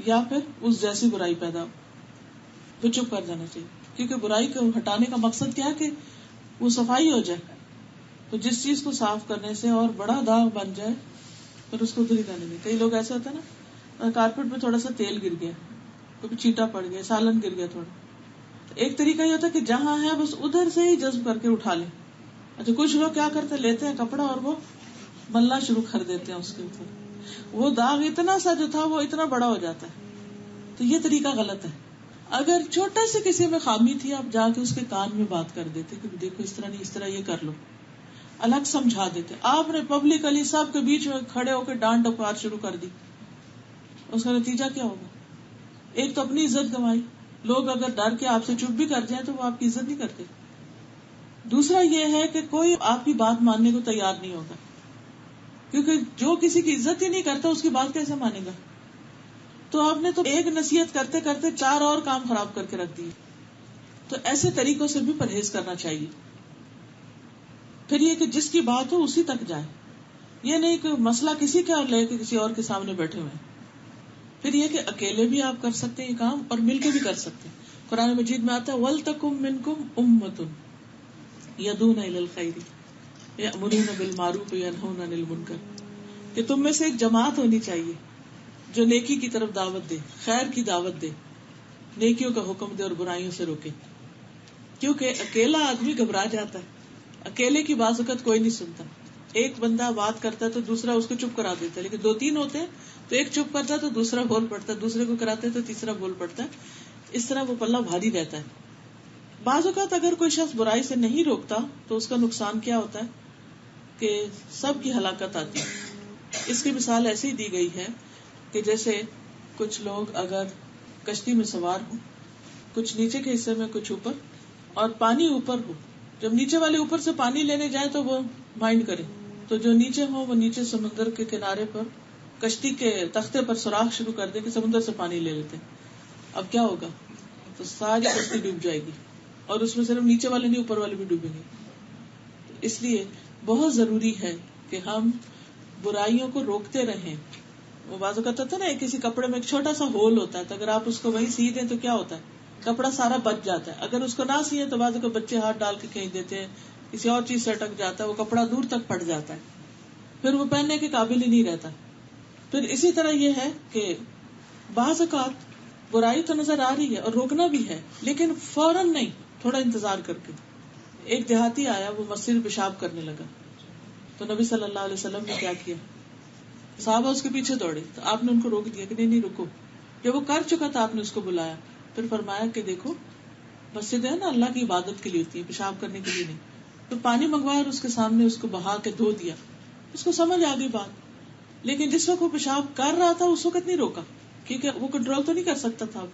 Speaker 1: یا پھر اس جیسی برائی پیدا ہو تو چپ کر جانا چاہیے، کیونکہ برائی کو ہٹانے کا مقصد کیا ہے کہ وہ صفائی ہو جائے. تو جس چیز کو صاف کرنے سے اور بڑا داغ بن جائے پھر اس کو ادھر ہی کرنے دیں. کئی لوگ ایسے ہوتے ہیں نا، کارپیٹ پہ تھوڑا سا تیل گر گیا، کبھی چیٹا پڑ گیا، سالن گر گیا تھوڑا، تو ایک طریقہ یہ ہوتا ہے کہ جہاں ہے بس ادھر سے ہی جذب کر کے اٹھا لیں. اچھا کچھ لوگ کیا کرتے ہیں، لیتے ہیں کپڑا اور وہ ملنا شروع کر دیتے ہیں اس کے اوپر. وہ داغ اتنا سا جو تھا وہ اتنا بڑا ہو جاتا ہے. تو یہ طریقہ غلط ہے. اگر چھوٹا سے کسی میں خامی تھی، آپ جا کے اس کے کان میں بات کر دیتے کہ دیکھو اس طرح نہیں، اس طرح یہ کر لو، الگ سمجھا دیتے. آپ نے پبلکلی سب کے بیچ میں کھڑے ہو کے ڈانٹ ڈپار شروع کر دی، اس کا نتیجہ کیا ہوگا؟ ایک تو اپنی عزت گنوائی. لوگ اگر ڈر کے آپ سے چپ بھی کر جائیں تو وہ آپ کی عزت نہیں کرتے. دوسرا یہ ہے کہ کوئی آپ کی بات ماننے کو تیار نہیں ہوگا، کیونکہ جو کسی کی عزت ہی نہیں کرتا اس کی بات کیسے مانے گا؟ تو آپ نے تو ایک نصیحت کرتے کرتے 4 اور کام خراب کر کے رکھ دیے. تو ایسے طریقوں سے بھی پرہیز کرنا چاہیے. پھر یہ کہ جس کی بات ہو اسی تک جائے، یہ نہیں کہ مسئلہ کسی کا اور لے کے کسی اور کے سامنے بیٹھے ہوئے. پھر یہ کہ اکیلے بھی آپ کر سکتے ہیں یہ کام اور مل کے بھی کر سکتے ہیں. قرآن مجید میں آتا ہے وَلْتَكُمْ مِنْكُمْ أُمَّةٌ يَدْعُونَ إِلَى الْخَيْرِ يَأْمُرُونَ بِالْمَعْرُوفِ وَيَنْهَوْنَ عَنِ الْمُنكَرِ، کہ تم میں سے ایک جماعت ہونی چاہیے جو نیکی کی طرف دعوت دے، خیر کی دعوت دے، نیکیوں کا حکم دے اور برائیوں سے روکے. کیونکہ اکیلا آدمی گھبرا جاتا ہے، اکیلے کی بعض اوقات کوئی نہیں سنتا. ایک بندہ بات کرتا ہے تو دوسرا اس کو چپ کرا دیتا ہے، لیکن 2-3 ہوتے ہیں تو ایک چپ کرتا ہے تو دوسرا بول پڑتا ہے، دوسرے کو کراتے تو تیسرا بول پڑتا ہے. اس طرح وہ پلہ بھاری رہتا ہے. بعض اوقات اگر کوئی شخص برائی سے نہیں روکتا تو اس کا نقصان کیا ہوتا ہے کہ سب کی ہلاکت آتی ہے. اس کی مثال ایسی دی گئی ہے کہ جیسے کچھ لوگ اگر کشتی میں سوار ہوں، کچھ نیچے کے حصے میں کچھ اوپر، اور پانی اوپر ہو، جب نیچے والے اوپر سے پانی لینے جائے تو وہ مائنڈ کرے، تو جو نیچے ہو وہ نیچے سمندر کے کنارے پر کشتی کے تختے پر سوراخ شروع کر دے کہ سمندر سے پانی لے لیتے. اب کیا ہوگا؟ تو ساری کشتی ڈوب جائے گی، اور اس میں صرف نیچے والے نہیں اوپر والے بھی ڈوبیں گے. اس لیے بہت ضروری ہے کہ ہم برائیوں کو روکتے رہیں. وہ بعض اوقات ہوتا ہے نا، کسی کپڑے میں ایک چھوٹا سا ہول ہوتا ہے، تو اگر آپ اس کو وہیں سی دیں تو کیا ہوتا ہے، کپڑا سارا بچ جاتا ہے. اگر اس کو نہ سیے تو بعض اوقات بچے ہاتھ ڈال کے کھینچ دیتے ہیں، کسی اور چیز سے اٹک جاتا ہے، وہ کپڑا دور تک پھٹ جاتا ہے، پھر وہ پہننے کے قابل ہی نہیں رہتا. پھر اسی طرح یہ ہے کہ بعض اوقات برائی تو نظر آ رہی ہے اور روکنا بھی ہے، لیکن فوراً نہیں، تھوڑا انتظار کر کے. ایک دیہاتی آیا، وہ مسجد میں پیشاب کرنے لگا، تو نبی صلی اللہ علیہ وسلم نے کیا کیا، صحابہ اس کے پیچھے دوڑے، تو آپ نے ان کو روک دیا کہ نہیں رکو. جب وہ کر چکا تھا آپ نے اس کو بلایا، پھر فرمایا کہ دیکھو مسجد ہے نا اللہ کی عبادت کے لیے ہوتی ہے، پیشاب کرنے کے لیے نہیں. تو پانی منگوایا اور اس کے سامنے اس کو بہا کے دھو دیا. اس کو سمجھ آ گئی بات، لیکن جس وقت وہ پیشاب کر رہا تھا اس وقت نہیں روکا، کیونکہ وہ کنٹرول تو نہیں کر سکتا تھا.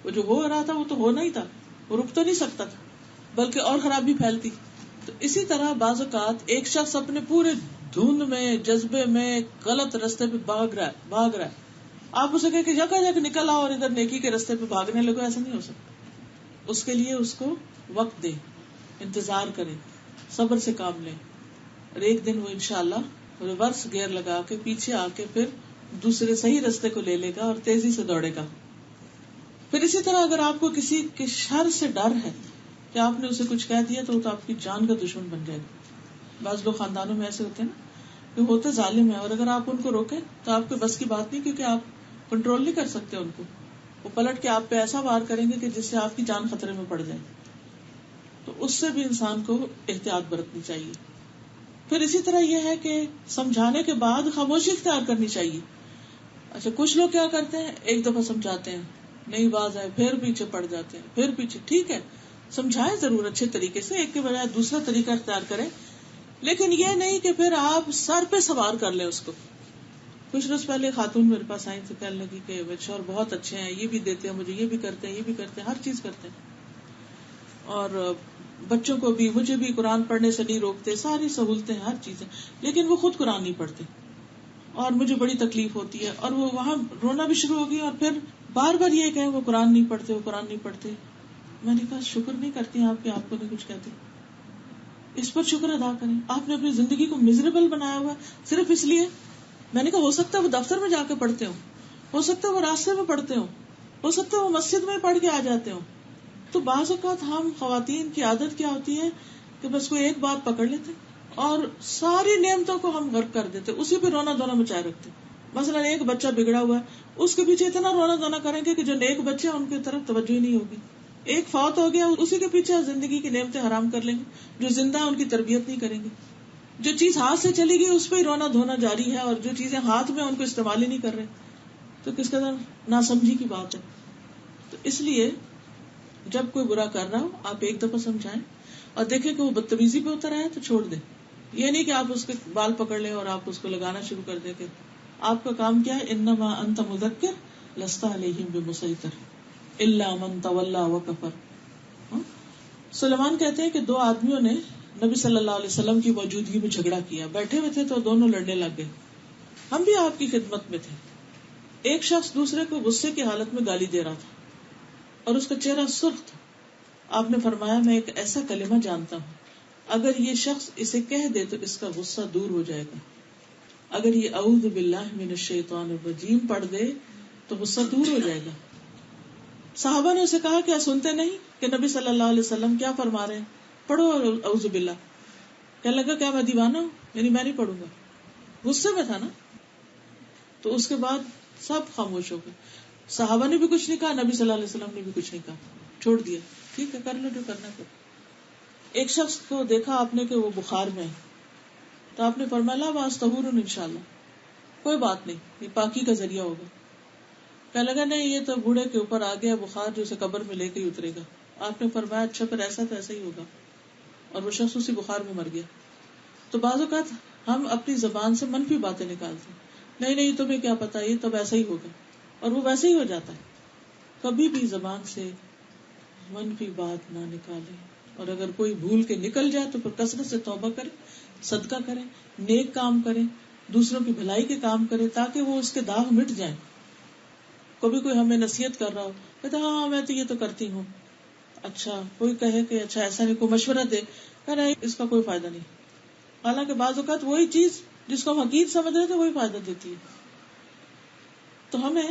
Speaker 1: وہ جو ہو رہا تھا وہ تو ہونا ہی تھا، وہ رک تو نہیں سکتا تھا، بلکہ اور خرابی پھیلتی. تو اسی طرح بعض اوقات ایک شخص اپنے پورے دھند میں، جذبے میں، غلط رستے پہ بھاگ رہا ہے، آپ اسے کہیں کہ جگہ نکل آؤ اور ادھر نیکی کے رستے پہ بھاگنے لگو، ایسا نہیں ہو سکتا. اس کے لیے اس کو وقت دیں، انتظار کریں، صبر سے کام لیں، اور ایک دن وہ انشاءاللہ ریورس گیئر لگا کے پیچھے آ کے پھر دوسرے صحیح رستے کو لے لے گا اور تیزی سے دوڑے گا. پھر اسی طرح اگر آپ کو کسی کے شر سے ڈر ہے کہ آپ نے اسے کچھ کہہ دیا تو وہ تو آپ کی جان کا دشمن بن جائے گا. بعض لوگ خاندانوں میں ایسے ہوتے ہیں نا کہ ہوتے ظالم ہیں، اور اگر آپ ان کو روکیں تو آپ کے بس کی بات نہیں، کیونکہ آپ کنٹرول نہیں کر سکتے ان کو. وہ پلٹ کے آپ پہ ایسا وار کریں گے کہ جس سے آپ کی جان خطرے میں پڑ جائے. تو اس سے بھی انسان کو احتیاط برتنی چاہیے. پھر اسی طرح یہ ہے کہ سمجھانے کے بعد خاموشی اختیار کرنی چاہیے. اچھا کچھ لوگ کیا کرتے ہیں، ایک دفعہ سمجھاتے ہیں، نہیں باز آئے، پھر پیچھے پڑ جاتے ہیں، پھر پیچھے. ٹھیک ہے، سمجھائیں ضرور اچھے طریقے سے، ایک کے بجائے دوسرا طریقہ اختیار کریں، لیکن یہ نہیں کہ پھر آپ سر پہ سوار کر لیں اس کو. کچھ روز پہلے خاتون میرے پاس آئی تو کہنے لگی کہ میرے شوہر بہت اچھے ہیں، یہ بھی دیتے ہیں مجھے، یہ بھی کرتے ہیں، یہ بھی کرتے ہیں، ہر چیز کرتے ہیں، اور بچوں کو بھی، مجھے بھی قرآن پڑھنے سے نہیں روکتے، ساری سہولتیں، ہر چیزیں، لیکن وہ خود قرآن نہیں پڑھتے اور مجھے بڑی تکلیف ہوتی ہے. اور وہ وہاں رونا بھی شروع ہو گئی، اور پھر بار بار یہ کہیں وہ قرآن نہیں پڑھتے، وہ قرآن نہیں پڑھتے. میں نے کہا شکر نہیں کرتی آپ کہ آپ کو نہیں کچھ کہتے، اس پر شکر ادا کریں. آپ نے اپنی زندگی کو میزریبل بنایا ہوا صرف اس لیے. میں نے کہا ہو سکتا ہے وہ دفتر میں جا کے پڑھتے ہوں، ہو سکتا ہے وہ راستے میں پڑھتے ہو سکتا ہے وہ مسجد میں پڑھ کے آ جاتے ہوں. تو بعض اوقات ہم خواتین کی عادت کیا ہوتی ہے کہ بس کوئی ایک بات پکڑ لیتے اور ساری نعمتوں کو ہم غرق کر دیتے, اسی پہ رونا دھونا مچائے رکھتے. مثلا ایک بچہ بگڑا ہوا ہے, اس کے پیچھے اتنا رونا دھونا کریں گے کہ جو نیک بچے ہیں ان کی طرف توجہ ہی نہیں ہوگی. ایک فوت ہو گیا, اسی کے پیچھے زندگی کی نعمتیں حرام کر لیں گے. جو زندہ ان کی تربیت نہیں کریں گے. جو چیز ہاتھ سے چلی گئی اس پہ ہی رونا دھونا جاری ہے, اور جو چیزیں ہاتھ میں ان کو استعمال ہی نہیں کر رہے, تو کس قدر ناسمجھی کی بات ہے. تو اس لیے جب کوئی برا کر رہا ہو آپ ایک دفعہ سمجھائیں اور دیکھیں کہ وہ بدتمیزی پہ اتر آئے تو چھوڑ دیں. یہ نہیں کہ آپ اس کے بال پکڑ لیں اور آپ اس کو لگانا شروع کر دیں کہ آپ کا کام کیا ہے, انما انت مذکر لست علیہم بمسیطر الا من تولی وکفر. سلیمان کہتے ہیں کہ 2 آدمیوں نے نبی صلی اللہ علیہ وسلم کی موجودگی میں جھگڑا کیا, بیٹھے ہوئے تھے تو دونوں لڑنے لگ گئے. ہم بھی آپ کی خدمت میں تھے. ایک شخص دوسرے کو غصے کی حالت میں گالی دے رہا تھا اور اس کا چہرہ سرخ تھا. آپ نے فرمایا میں ایک ایسا کلمہ جانتا ہوں, اگر یہ شخص اسے کہہ دے تو اس کا غصہ دور ہو جائے گا. اگر یہ اعوذ باللہ من الشیطان الرجیم پڑھ دے تو غصہ دور ہو جائے گا. صحابہ نے اسے کہا کیا سنتے نہیں کہ نبی صلی اللہ علیہ وسلم کیا فرما رہے ہیں, پڑھو اعوذ باللہ. کہنے لگا کیا میں دیوانہ ہوں, یعنی میں نہیں پڑھوں گا. غصے میں تھا نا. تو اس کے بعد سب خاموش ہو گئے. صحابہ نے بھی کچھ نہیں کہا, نبی صلی اللہ علیہ وسلم نے بھی کچھ نہیں کہا, چھوڑ دیا. ٹھیک ہے, کر لو جو کرنا کرو. ایک شخص کو دیکھا آپ نے کہ وہ بخار میں ہے, تو آپ نے فرمایا لا باس طہور انشاءاللہ, کوئی بات نہیں, یہ پاکی کا ذریعہ ہوگا. کہنے لگا نہیں یہ تو بوڑھے کے اوپر آ گیا بخار جو اسے قبر میں لے کے ہی اترے گا. آپ نے فرمایا اچھا پھر ایسا تو ایسا ہی ہوگا, اور وہ شخص اسی بخار میں مر گیا. تو بعض اوقات ہم اپنی زبان سے منفی باتیں نکالتے ہیں, نہیں تمہیں کیا پتا, یہ تب ایسا ہی ہوگا, اور وہ ویسے ہی ہو جاتا ہے. کبھی بھی زبان سے منفی بات نہ نکالے, اور اگر کوئی بھول کے نکل جائے تو پھر کثرت سے توبہ کرے, صدقہ کرے, نیک کام کرے, دوسروں کی بھلائی کے کام کرے, تاکہ وہ اس کے داغ مٹ جائیں. کبھی کوئی ہمیں نصیحت کر رہا ہو, کہتا ہاں میں تو یہ تو کرتی ہوں. اچھا کوئی کہے کہ اچھا ایسا نہیں, کوئی مشورہ دے, کہہ رہا ہے اس کا کوئی فائدہ نہیں. حالانکہ بعض اوقات وہی چیز جس کو ہم حقیقت سمجھ رہے تھے وہی فائدہ دیتی ہے. تو ہمیں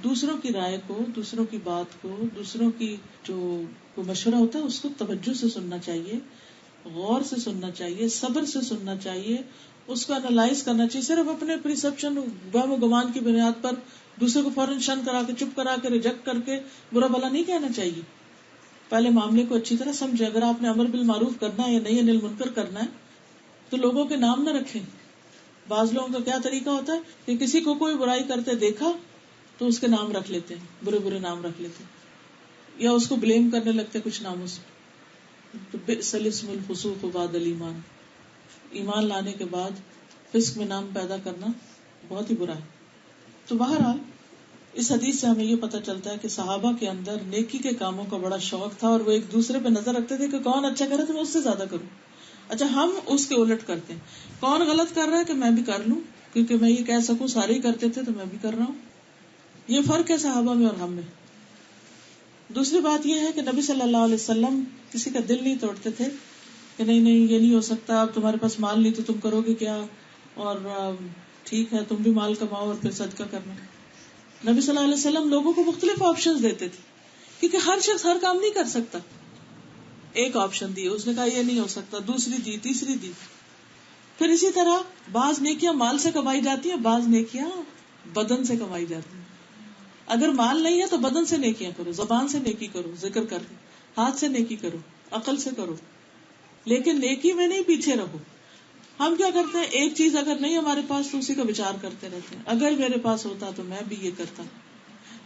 Speaker 1: دوسروں کی رائے کو, دوسروں کی بات کو, دوسروں کی جو مشورہ ہوتا ہے اس کو توجہ سے سننا چاہیے, غور سے سننا چاہیے, صبر سے سننا چاہیے, اس کو انالائز کرنا چاہیے. صرف اپنے پرسپشن وہم و گمان کی بنیاد پر دوسرے کو فوراً شن کرا کے, چپ کرا کے, ریجیکٹ کر کے برا بھلا نہیں کہنا چاہیے. پہلے معاملے کو اچھی طرح سمجھے. اگر آپ نے امر بالمعروف کرنا ہے یا نہیں, انل منکر کرنا ہے, تو لوگوں کے نام نہ رکھیں. بعض لوگوں کا کیا طریقہ ہوتا ہے کہ کسی کو کوئی برائی کرتے دیکھا تو اس کے نام رکھ لیتے ہیں, برے برے نام رکھ لیتے ہیں, یا اس کو بلیم کرنے لگتے کچھ ناموں سے. بئس الاسم الفسوق بعد الایمان, ایمان لانے کے بعد فسق میں نام پیدا کرنا بہت ہی برا ہے. تو بہرحال اس حدیث سے ہمیں یہ پتہ چلتا ہے کہ صحابہ کے اندر نیکی کے کاموں کا بڑا شوق تھا, اور وہ ایک دوسرے پہ نظر رکھتے تھے کہ کون اچھا کرے تو میں اس سے زیادہ کروں. اچھا ہم اس کے الٹ کرتے ہیں, کون غلط کر رہا ہے کہ میں بھی کر لوں, کیونکہ میں یہ کہہ سکوں سارے ہی کرتے تھے تو میں بھی کر رہا ہوں. یہ فرق ہے صحابہ میں اور ہم میں. دوسری بات یہ ہے کہ نبی صلی اللہ علیہ وسلم کسی کا دل نہیں توڑتے تھے کہ نہیں یہ نہیں ہو سکتا, اب تمہارے پاس مال نہیں تو تم کرو گے کیا, اور ٹھیک ہے تم بھی مال کماؤ اور پھر صدقہ کرنا. نبی صلی اللہ علیہ وسلم لوگوں کو مختلف آپشنز دیتے تھے, کیونکہ ہر شخص ہر کام نہیں کر سکتا. ایک آپشن دی, اس نے کہا یہ نہیں ہو سکتا, دوسری دی, تیسری دی. پھر اسی طرح بعض نیکیاں مال سے کمائی جاتی ہیں, بعض نیکیاں بدن سے کمائی جاتی ہیں. اگر مال نہیں ہے تو بدن سے نیکیاں کرو, زبان سے نیکی کرو, ذکر کر کے, ہاتھ سے نیکی کرو, عقل سے کرو, لیکن نیکی میں نہیں پیچھے رہو. ہم کیا کرتے ہیں, ایک چیز اگر نہیں ہمارے پاس تو اسی کا وچار کرتے رہتے ہیں. اگر میرے پاس ہوتا تو میں بھی یہ کرتا,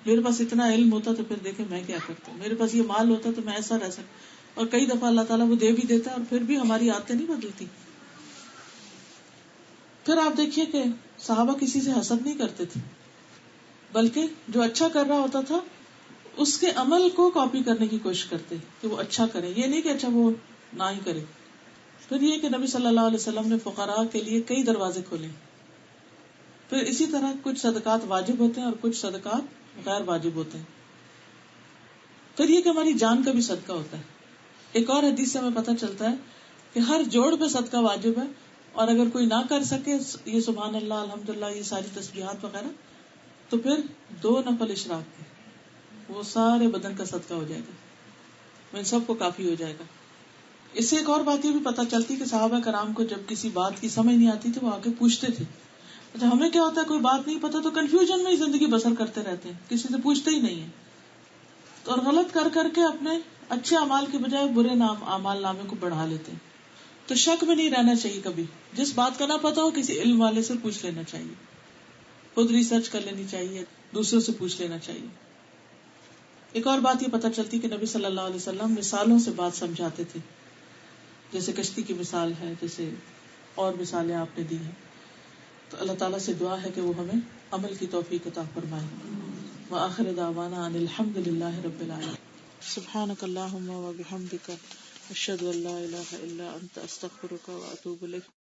Speaker 1: میرے پاس اتنا علم ہوتا تو پھر دیکھیں میں کیا کرتا ہوں, میرے پاس یہ مال ہوتا تو میں ایسا رہ سکتا. اور کئی دفعہ اللہ تعالیٰ وہ دے بھی دیتا ہے اور پھر بھی ہماری عادتیں نہیں بدلتی. پھر آپ دیکھیے کہ صحابہ کسی سے حسد نہیں کرتے تھے, بلکہ جو اچھا کر رہا ہوتا تھا اس کے عمل کو کاپی کرنے کی کوشش کرتے کہ وہ اچھا کرے, یہ نہیں کہ اچھا وہ نہ ہی کرے. پھر یہ کہ نبی صلی اللہ علیہ وسلم نے فقراء کے لیے کئی دروازے کھولے. پھر اسی طرح کچھ صدقات واجب ہوتے ہیں اور کچھ صدقات غیر واجب ہوتے ہیں. پھر یہ کہ ہماری جان کا بھی صدقہ ہوتا ہے. ایک اور حدیث سے ہمیں پتہ چلتا ہے کہ ہر جوڑ پہ صدقہ واجب ہے, اور اگر کوئی نہ کر سکے یہ سبحان اللہ, الحمدللہ, یہ ساری تسبیحات وغیرہ, تو پھر 2 نفل اشراق کے وہ سارے بدن کا صدقہ ہو جائے گا، ان سب کو کافی ہو جائے گا. اس سے ایک اور بات یہ بھی پتہ چلتی کہ صحابہ کرام کو جب کسی بات کی سمجھ نہیں آتی تھی وہ آگے پوچھتے تھے. اچھا ہمیں کیا ہوتا ہے کوئی بات نہیں پتا تو کنفیوژن میں ہی زندگی بسر کرتے رہتے ہیں، کسی سے پوچھتے ہی نہیں ہیں، اور غلط کر کے اپنے اچھے اعمال کے بجائے برے اعمال نامے کو بڑھا لیتے ہیں. تو شک میں نہیں رہنا چاہیے کبھی، جس بات کا نہ پتا ہو کسی علم والے سے پوچھ لینا چاہیے، خود ریسرچ کر لینی چاہیے، دوسروں سے پوچھ لینا چاہیے. ایک اور بات یہ پتہ چلتی کہ نبی صلی اللہ علیہ وسلم مثالوں سے بات سمجھاتے تھے، جیسے کشتی کی مثال ہے، جیسے اور مثالیں آپ نے دی ہیں. تو اللہ تعالیٰ سے دعا ہے کہ وہ ہمیں عمل کی توفیق عطا فرمائے. وآخر دعوانا ان الحمد للہ رب العالمین. سبحانک اللہم وبحمدک اشہد ان لا الہ الا انت استغفرک واتوب الیک.